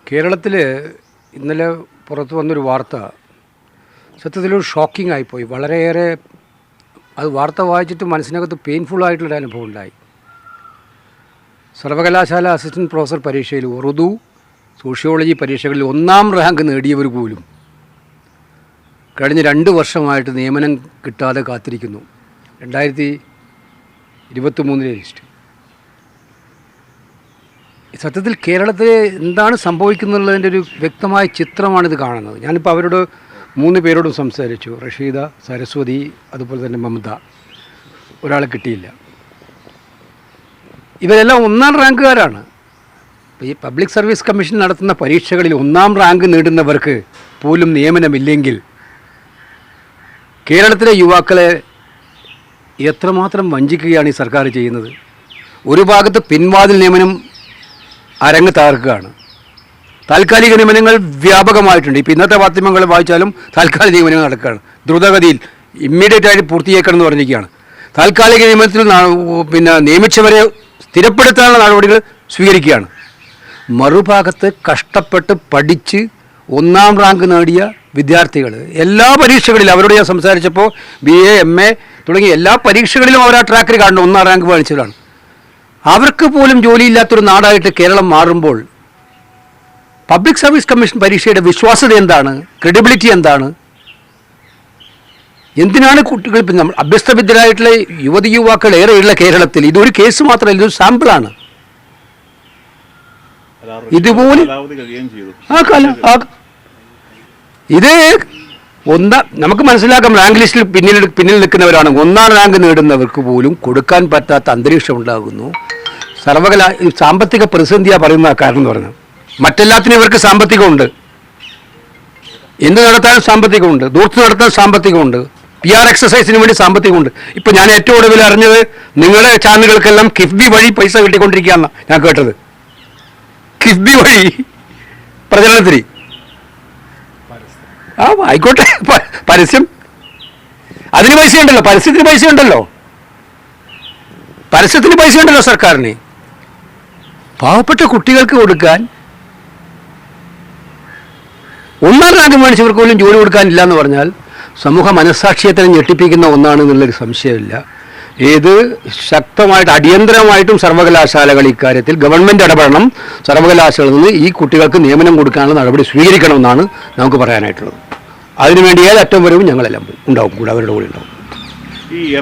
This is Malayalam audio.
കേരളത്തിൽ ഇന്നലെ പുറത്തു വന്നൊരു വാർത്ത സത്യത്തിലൊരു ഷോക്കിംഗ് ആയിപ്പോയി. വളരെയേറെ അത് വാർത്ത വായിച്ചിട്ട് മനസ്സിനകത്ത് പെയിൻഫുള്ളായിട്ടുള്ളൊരു അനുഭവം ഉണ്ടായി. സർവകലാശാല അസിസ്റ്റൻറ്റ് പ്രൊഫസർ പരീക്ഷയിൽ ഉറുദു സോഷ്യോളജി പരീക്ഷകളിൽ 1ാം റാങ്ക് നേടിയവർ പോലും കഴിഞ്ഞ 2 വർഷമായിട്ട് നിയമനം കിട്ടാതെ കാത്തിരിക്കുന്നു. 2023 ലിസ്റ്റ്. സത്യത്തിൽ കേരളത്തിൽ എന്താണ് സംഭവിക്കുന്നുള്ളതിൻ്റെ ഒരു വ്യക്തമായ ചിത്രമാണിത് കാണുന്നത്. ഞാനിപ്പോൾ അവരോട് 3 പേരോടും സംസാരിച്ചു. റഷീദ, സരസ്വതി, അതുപോലെ തന്നെ മമത. ഒരാളെ കിട്ടിയില്ല. ഇവരെല്ലാം 1ാം റാങ്കുകാരാണ്. ഈ പബ്ലിക് സർവീസ് കമ്മീഷൻ നടത്തുന്ന പരീക്ഷകളിൽ 1ാം റാങ്ക് നേടുന്നവർക്ക് പോലും നിയമനമില്ലെങ്കിൽ കേരളത്തിലെ യുവാക്കളെ എത്രമാത്രം വഞ്ചിക്കുകയാണ് ഈ സർക്കാർ ചെയ്യുന്നത്. ഒരു ഭാഗത്ത് പിൻവാതിൽ നിയമനം അരങ്ങ് തകർക്കുകയാണ്. താൽക്കാലിക നിയമനങ്ങൾ വ്യാപകമായിട്ടുണ്ട്. ഇപ്പോൾ ഇന്നത്തെ മാധ്യമങ്ങൾ വായിച്ചാലും താൽക്കാലിക നിയമനങ്ങൾ നടക്കുകയാണ്. ദ്രുതഗതിയിൽ ഇമ്മീഡിയറ്റായിട്ട് പൂർത്തിയാക്കണം എന്ന് പറഞ്ഞിരിക്കുകയാണ്. താൽക്കാലിക നിയമനത്തിൽ നിയമിച്ചവരെ സ്ഥിരപ്പെടുത്താനുള്ള നടപടികൾ സ്വീകരിക്കുകയാണ്. മറുഭാഗത്ത് കഷ്ടപ്പെട്ട് പഠിച്ച് 1ാം റാങ്ക് നേടിയ വിദ്യാർത്ഥികൾ എല്ലാ പരീക്ഷകളിലും അവരോട് ഞാൻ സംസാരിച്ചപ്പോൾ BA, MA തുടങ്ങിയ എല്ലാ പരീക്ഷകളിലും അവർ ആ ട്രാക്കിൽ കാണുന്നു 1ാം റാങ്ക് വാങ്ങിച്ചവരാണ്. അവർക്ക് പോലും ജോലിയില്ലാത്തൊരു നാടായിട്ട് കേരളം മാറുമ്പോൾ പബ്ലിക് സർവീസ് കമ്മീഷൻ പരീക്ഷയുടെ വിശ്വാസ്യത എന്താണ്? ക്രെഡിബിലിറ്റി എന്താണ്? എന്തിനാണ് കുട്ടികൾ നമ്മൾ അഭ്യസ്തവിദ്യരായിട്ടുള്ള യുവതി യുവാക്കൾ ഏറെയുള്ള കേരളത്തിൽ ഇതൊരു കേസ് മാത്രമല്ല, ഇതൊരു സാമ്പിളാണ്. ഇതുപോലെ ഇത് നമുക്ക് മനസ്സിലാക്കാം. റാങ്ക് ലിസ്റ്റിൽ പിന്നിൽ നിൽക്കുന്നവരാണ്. 1ാം റാങ്ക് നേടുന്നവർക്ക് പോലും കൊടുക്കാൻ പറ്റാത്ത അന്തരീക്ഷം ഉണ്ടാകുന്നു. സാമ്പത്തിക പ്രതിസന്ധിയാണ് പറയുന്ന കാരണം എന്ന് പറഞ്ഞത്. മറ്റെല്ലാത്തിനും ഇവർക്ക് സാമ്പത്തികമുണ്ട്. എന്ത് നടത്താൻ സാമ്പത്തികമുണ്ട്, ദൂർത്ത് നടത്താൻ സാമ്പത്തികമുണ്ട്, PR എക്സസൈസിന് വേണ്ടി സാമ്പത്തികമുണ്ട്. ഇപ്പം ഞാൻ ഏറ്റവും ഒടുവിൽ അറിഞ്ഞത് നിങ്ങളുടെ ചാനലുകൾക്കെല്ലാം കിഫ്ബി വഴി പൈസ കിട്ടിക്കൊണ്ടിരിക്കുകയെന്നാണ് ഞാൻ കേട്ടത്. കിഫ്ബി വഴി പ്രചരണത്തിന്. ആയിക്കോട്ടെ, പരസ്യം അതിന് പൈസയുണ്ടല്ലോ, പരസ്യത്തിന് പൈസയുണ്ടല്ലോ, സർക്കാരിന്. പാവപ്പെട്ട കുട്ടികൾക്ക് കൊടുക്കാൻ 1ാം റാങ്ക് മേടിച്ചവർക്ക് പോലും ജോലി കൊടുക്കാനില്ല എന്ന് പറഞ്ഞാൽ സമൂഹ മനസ്സാക്ഷിയെ തന്നെ ഞെട്ടിപ്പിക്കുന്ന ഒന്നാണെന്നുള്ളൊരു സംശയമില്ല. ഏത് ശക്തമായിട്ട് അടിയന്തരമായിട്ടും സർവകലാശാലകൾ ഇക്കാര്യത്തിൽ ഗവൺമെൻറ് ഇടപെടണം. സർവകലാശാലയിൽ നിന്ന് ഈ കുട്ടികൾക്ക് നിയമനം കൊടുക്കാനുള്ള നടപടി സ്വീകരിക്കണമെന്നാണ് നമുക്ക് പറയാനായിട്ടുള്ളത്. അതിനുവേണ്ടി ഏതറ്റം വരെയും ഞങ്ങളെല്ലാം ഉണ്ടാവും, കൂടെ അവരുടെ കൂടെ ഉണ്ടാവും.